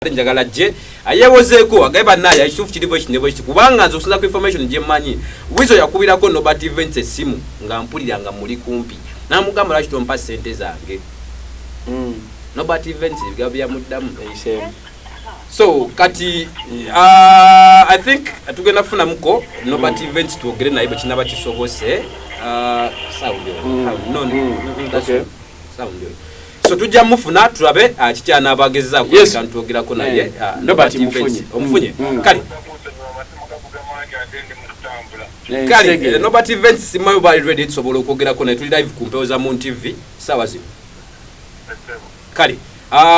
njagala je ayewozeeko agaba naye aishufu kiribo kinebo kubanga nzo kusala ku information je manyi wizo yakubirako Nobert Events esimu nga mpulira nga muri kumpi namugamba laki tompa sente zange Nobert Events bigabya muddamu so kati I think atugenda kufuna muko Nobert Events tuogere naye kinaba kisobose sound okay sound so tujja mufuna tulabe kikyana abagezza ku kantu ogirako naye Nobert Events omufunye kali kali Nobert Events simayo bali ready tusobola okwogerako naye tuli live ku Mpeoza Moon TV sawa zino kali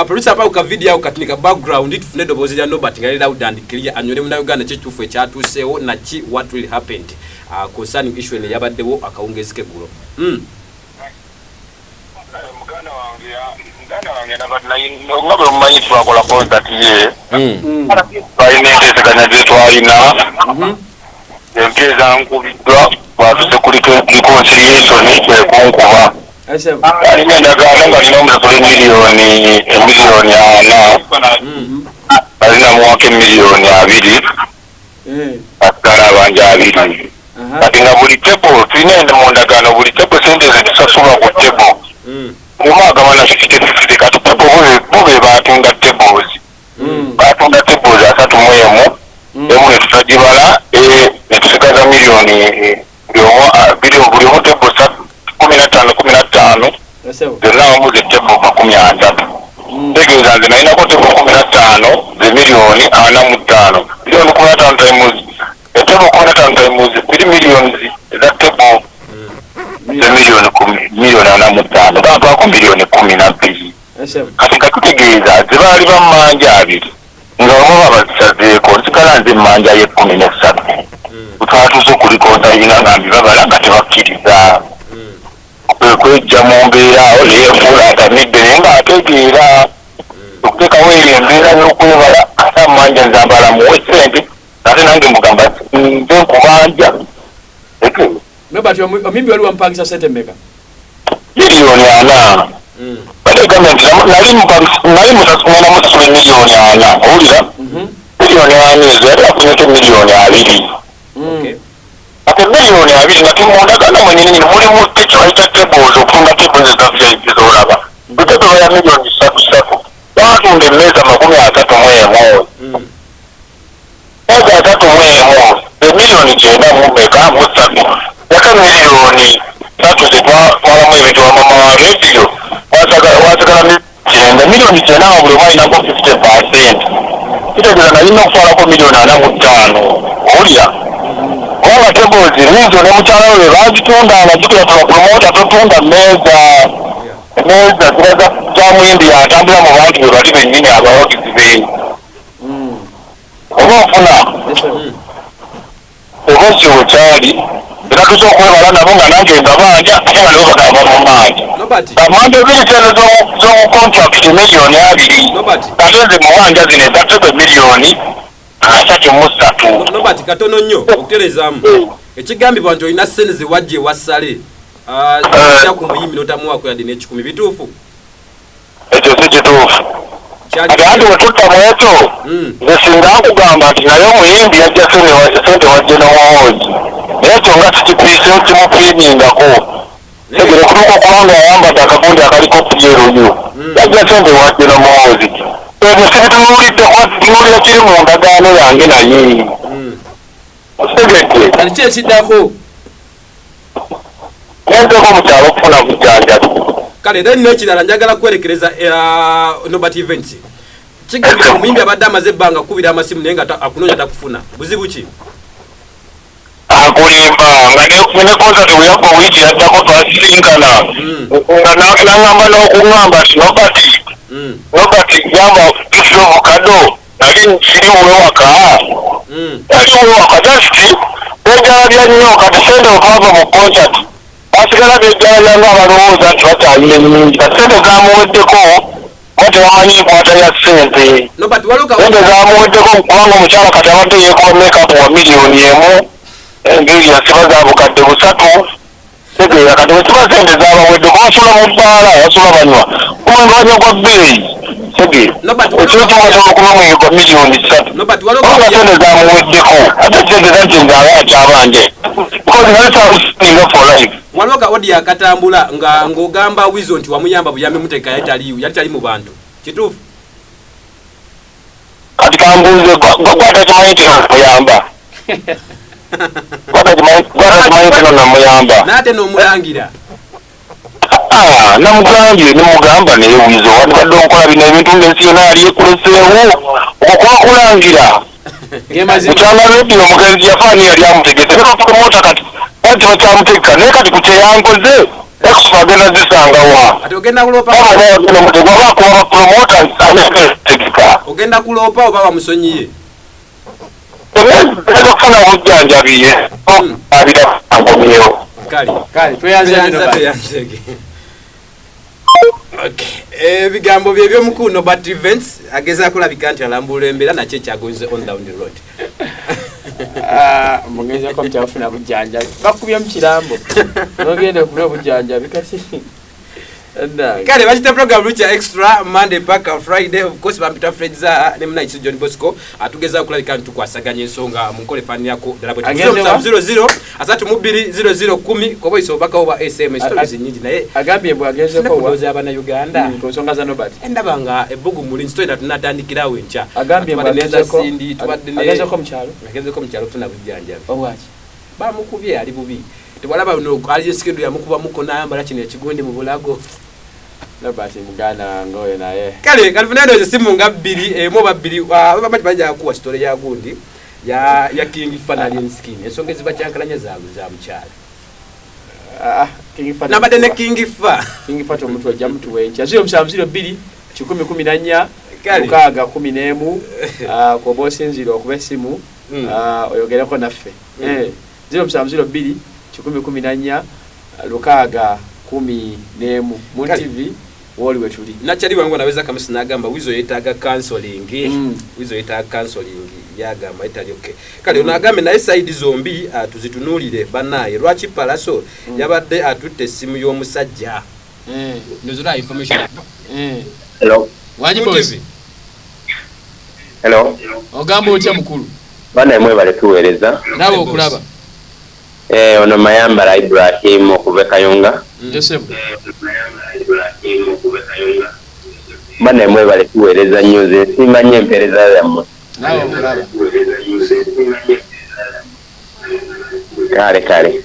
producer pa uka video ukatinika background itufune dobozi ya Nobert ngali loud and clear anyole muna Uganda kitufu ekyatuseewo na ki what will happen concerning issue ne yabaddewo akawungezike gulo ngabe umanyi twakola contact ye bayinendezekanya zetwalina empeza nkubidwa watuse kuli reconciliation ekunkuba alinendagana nga lina omusasula emiliyoni ana alina muwaka emiliyoni 2 asigala abanja 2 kati nga buli tebo tulina ende mu ndagaano buli tebo sente zetusasulwa ku tebo Umaga wana fikite kati tebo bube batunda tebos batunda tebos asatu mwemu emu tutagibala netusikaza milioni buli omu tebo 15 zena wamuze tebo 30 tegeeza nze nalinako tebo 15 ze milioni 45 milioni 15 times etebo 15 times 3 milioni za tebo milioni 45 baba ko milioni 12 kati kakutegeeza zibali bamanja abiri nga baba basazeeko sikala nze manja ye 13 utwatuzo kuli konta ina ngambi babala nga tebakkiriza kwejja mu mbeera awo neyefuula atamidde nga ategeera okutekawo eyo embeera y'okwebala ate manja nzambala muwe sente ate nange mugamba nze nkubanja Nobert omimbi wali wampangisa sente mmeka milioni 4 bale government nali musasula milioni 4 owulira milioni 4 ezo yali afunye milioni 2 ate milioni 2 nga timundagana mwenyini mulimu tekiwaita tables okufunda tables ezolaba butebe baya milioni 3 batunda emmeeza 31 eza 31 emilioni 9 mumeka musatu yaka milioni 3 zitwalamu ebintu wamama wa radio wasagala milioni 9 buli mwalina ko 50% kitegeeza nalina okutwalako milioni 45 owulira kubanga tebozi nizo ne mukyala we bazitunda nga zikulatula promota totunda mmeeza ziraza za muyindi atambula mu bantu be bali bennyini abawagizi be oba ofuna obosi wekyali era tuza okwebala nabo nga nange ngabanja ate nga nabo bagamba mu maanyi amanda ebiri zeno z'omucontract miliyoni 2 ate nze mubanja zino ezatebe miliyoni 33 Nobert katono nnyo okuterezaamu ekigambibwa nti olina ssente ze wajja ewasale ku muyimbi n'otamuwako yadde n'ekikumi bituufu ekyo si kituufu ate anti wetuttamu ekyo nze singa nkugamba nti naye omuyimbi yajja sente wajje n'omuwozi ekyo nga kimupiningako tegere kutuuka okubanga yayambadde akagundi akaliko pyeruyu yajja sente wajje n'omuwozi ebyo sibitunuulidde kutunuulira kiri mu ndagaano yange naye otegedde kati ki ekiddako nenzeko mukyalo okufuna bujjanjabi kale then n'ekirala njagala kwerekereza Nobert Events kigambibwa omuyimbi abadde amaze ebbanga akubira amasimu naye nga akunoonya takufuna buzibu ki akulimba nga ne concert bweyagwa wiiki yaddako twasisinkana nga nangamba n'okungamba nti Nobert yamba tusiro mukado nali kiri muwewaka ali muwewaka just bejalabya nnyo kati sente otwava mu concert basigala bejalabya ng'abalowooza nti bakyalina ennyingi kati sente zamuweddeko ate bamanyi enkwata ya sente sente zamuweddeko kubanga omukyala kati abadde yeekuba makeup wa miliyoni 1 engeri yasiba za bukadde 3 Sege yakati wetuba sente zaba wedde kwa sula mu bbala wasula banywa. Kumanga wanya kwa bei. Sege. Ekyo tuba kuma mu ko milioni 3. No but walo kwa sente za mu weddeko. Ate sente za ntinga akyabanje. Because that's how it's for life. Waloka odi yakatambula nga ngogamba Wizo nti wamuyamba buyambe muteka yatali mu bantu. Kitufu. Kati kambuze kwa tumaiti muyamba. Kwa tumaiti no muyamba. Nate no mulangira. Namugambye nimugamba naye Wizo wali badde okola bino ebintu ng'ensiyonali ekuleseewo okuba kulangira. Mukyanga radio omugenzi yafaani yali amutegese ne bapromota kati bakyamutegeka naye kati ku kyeyankoze expo agenda zisangawa. Ati ogenda kulopa omutegeka bakuba bapromota anetegeka. Ogenda kulopa oba bamusonyiye. Okufuna obujjanjabi abira ankomyewo. Kali tweyanzege. Okay. Bigambo bye by'omukuno but events ageza kulabika nti alambula embeera nakyo kyagonze on down the road. Mugeza ko mtafuna bujjanja. Bakubya mu kirambo. Nogende kubya bujjanja bikati. Kale bachita program lucha extra Monday paka Friday of course bampita Fredza ne mna John Bosco atugeza kulabika nti kwasaganya ensonga mukole fani yako dalabo 00 asatu mubiri 0010 ko boiso baka oba SMS stories nyingi naye agambye bwa ageze ko wa abana Uganda nsonga za nobody endabanga ebugu muli story natandikira wencha agambye bwa ageze ko ageze ko mchalo funa bujjanja obwachi ba mukubye ali bubi tewalaba no ali skedu ya mukuba muko nayambala kino ekigonde mu bulago nabasi mugana ngoyo naye kale kalifuna ndo simu nga 2 mo babiri babaji baja kuwa story ya gundi ya King Fanalien skin esonge ziba cyankalanya za mchala King Fa nabade ne King Fa to mutwa jamutu wencha 0702 1014 lukaga 11 ko bosinziro okuba simu oyogerako naffe 0702 1014 lukaga 11 mu TV woli wetuli nachali wangu naweza kama sinagamba Wizo yetaga counseling Wizo yetaga counseling yagamba itali okay kale unagambe na side zombi tuzitunulire banaye lwachi palaso yabadde atutte simu y'omusajja nozula information hello waji boss hello ogamba otya mukulu bana mwe bale tuwereza nawe okulaba ono mayambala Ibrahim okuva Kayunga Joseph bana mwe bale tuwereza news simanye empereza yammwe nawe okulaba kale